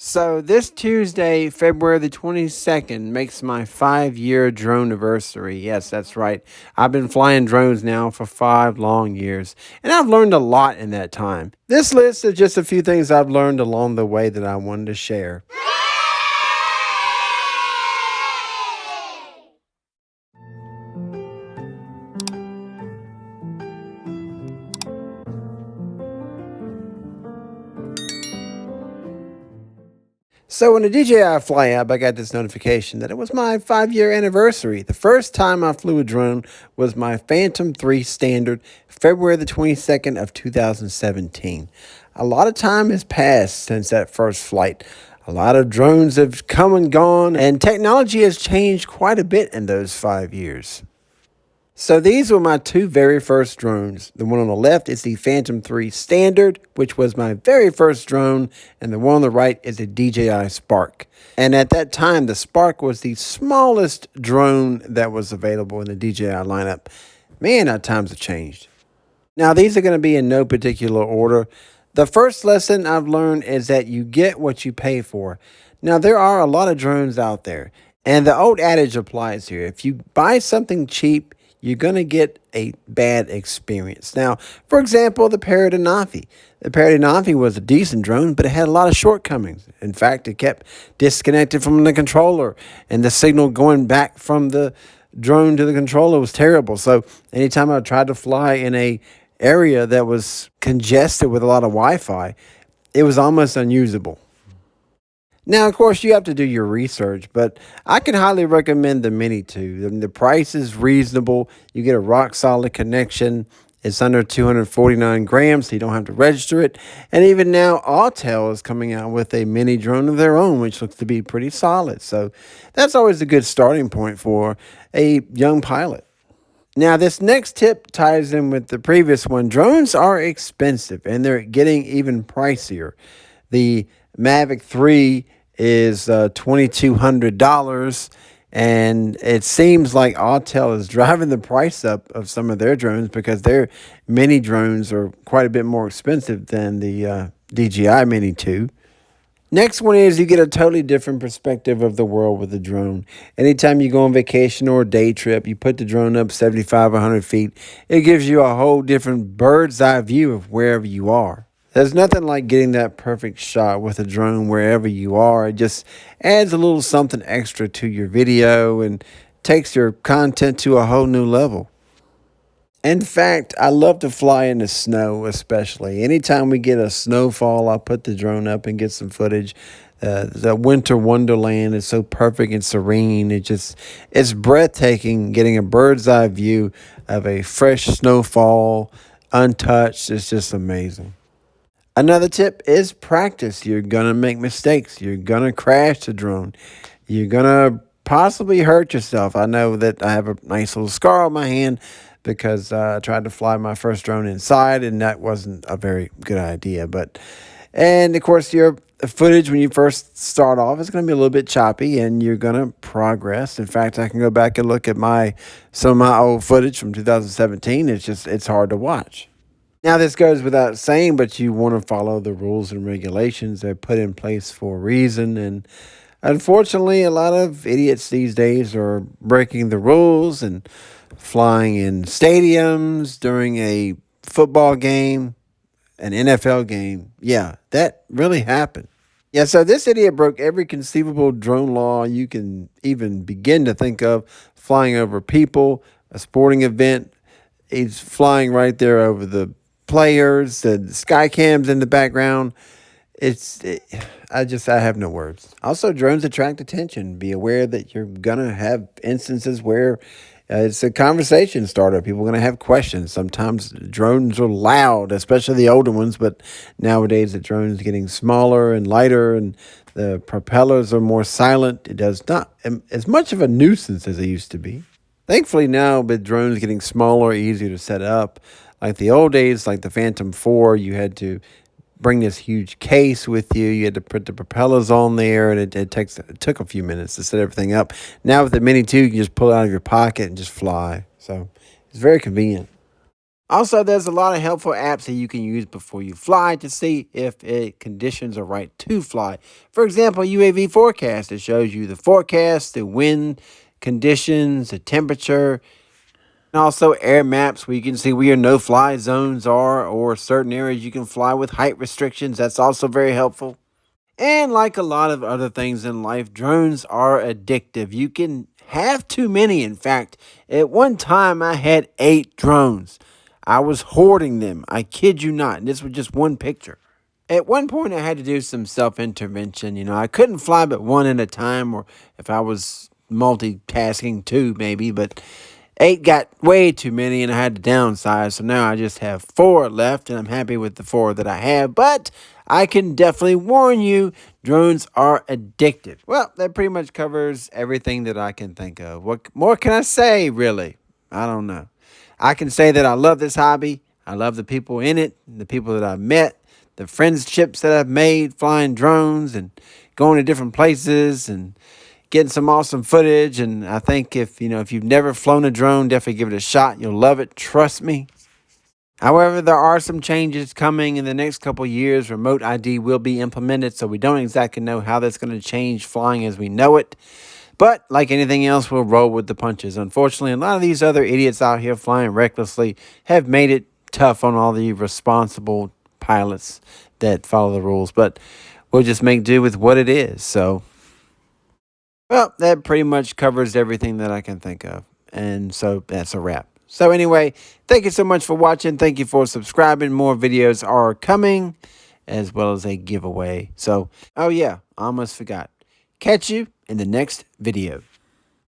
So this Tuesday, February the 22nd, makes my 5-year drone anniversary. Yes, that's right. I've been flying drones now for 5 long years, and I've learned a lot in that time. This list is just a few things I've learned along the way that I wanted to share. So when the DJI Fly app, I got this notification that it was my 5-year anniversary. The first time I flew a drone was my Phantom 3 Standard, February the 22nd of 2017. A lot of time has passed since that first flight. A lot of drones have come and gone, and technology has changed quite a bit in those 5 years. So these were my two very first drones. The one on the left is the Phantom 3 Standard, which was my very first drone, and the one on the right is a DJI Spark. And at that time, the Spark was the smallest drone that was available in the DJI lineup. Man, how times have changed. Now, these are going to be in no particular order. The first lesson I've learned is that you get what you pay for. Now, there are a lot of drones out there, and the old adage applies here. If you buy something cheap, you're going to get a bad experience. Now, for example, the Parrot Anafi. The Parrot Anafi was a decent drone, but it had a lot of shortcomings. In fact, it kept disconnected from the controller, and the signal going back from the drone to the controller was terrible. So anytime I tried to fly in a area that was congested with a lot of Wi-Fi, it was almost unusable. Now, of course, you have to do your research, but I can highly recommend the Mini 2. The price is reasonable. You get a rock solid connection. It's under 249 grams, so you don't have to register it. And even now, Autel is coming out with a mini drone of their own, which looks to be pretty solid. So that's always a good starting point for a young pilot. Now, this next tip ties in with the previous one. Drones are expensive, and they're getting even pricier. The Mavic 3 is $2,200, and it seems like Autel is driving the price up of some of their drones because their mini drones are quite a bit more expensive than the DJI Mini 2. Next one is you get a totally different perspective of the world with a drone. Anytime you go on vacation or a day trip, you put the drone up 75 or 100 feet, it gives you a whole different bird's eye view of wherever you are. There's nothing like getting that perfect shot with a drone wherever you are. It just adds a little something extra to your video and takes your content to a whole new level. In fact, I love to fly in the snow, especially. Anytime we get a snowfall, I'll put the drone up and get some footage. The winter wonderland is so perfect and serene. It's breathtaking getting a bird's eye view of a fresh snowfall, untouched. It's just amazing. Another tip is practice. You're going to make mistakes. You're going to crash the drone. You're going to possibly hurt yourself. I know that I have a nice little scar on my hand because I tried to fly my first drone inside, and that wasn't a very good idea. And of course, your footage when you first start off is going to be a little bit choppy, and you're going to progress. In fact, I can go back and look at some of my old footage from 2017. It's hard to watch. Now, this goes without saying, but you want to follow the rules and regulations. They're put in place for a reason. And unfortunately, a lot of idiots these days are breaking the rules and flying in stadiums during a football game, an NFL game. Yeah, that really happened. Yeah, so this idiot broke every conceivable drone law you can even begin to think of, flying over people, a sporting event. He's flying right there over the players, the sky cams in the background. I have no words. Also, drones attract attention. Be aware that you're gonna have instances where it's a conversation starter. People are gonna have questions. Sometimes drones are loud, especially the older ones. But nowadays, the drones are getting smaller and lighter, and the propellers are more silent. It does not as much of a nuisance as it used to be. Thankfully now, with drones getting smaller, easier to set up, like the old days, like the Phantom 4, you had to bring this huge case with you. You had to put the propellers on there, and it took a few minutes to set everything up. Now with the Mini 2, you can just pull it out of your pocket and just fly. So it's very convenient. Also, there's a lot of helpful apps that you can use before you fly to see if conditions are right to fly. For example, UAV Forecast. It shows you the forecast, the wind conditions, the temperature, and also air maps where you can see where your no-fly zones are or certain areas you can fly with height restrictions. That's also very helpful. And like a lot of other things in life, drones are addictive. You can have too many. In fact, at one time I had 8 drones. I was hoarding them. I kid you not. And this was just one picture. At one point, I had to do some self intervention. I couldn't fly but one at a time, or if I was multitasking, two maybe, but 8 got way too many and I had to downsize. So now I just have 4 left and I'm happy with the 4 that I have. But I can definitely warn you, drones are addictive. Well, that pretty much covers everything that I can think of. What more can I say, really? I don't know. I can say that I love this hobby. I love the people in it, the people that I've met, the friendships that I've made flying drones and going to different places and getting some awesome footage. And I think if you've never flown a drone, definitely give it a shot. You'll love it. Trust me. However, there are some changes coming in the next couple years. Remote ID will be implemented, so we don't exactly know how that's going to change flying as we know it. But like anything else, we'll roll with the punches. Unfortunately, a lot of these other idiots out here flying recklessly have made it tough on all the responsible pilots that follow the rules. But we'll just make do with what it is. So, well, that pretty much covers everything that I can think of. And so that's a wrap. So anyway, thank you so much for watching. Thank you for subscribing. More videos are coming, as well as a giveaway. So, oh yeah, I almost forgot. Catch you in the next video.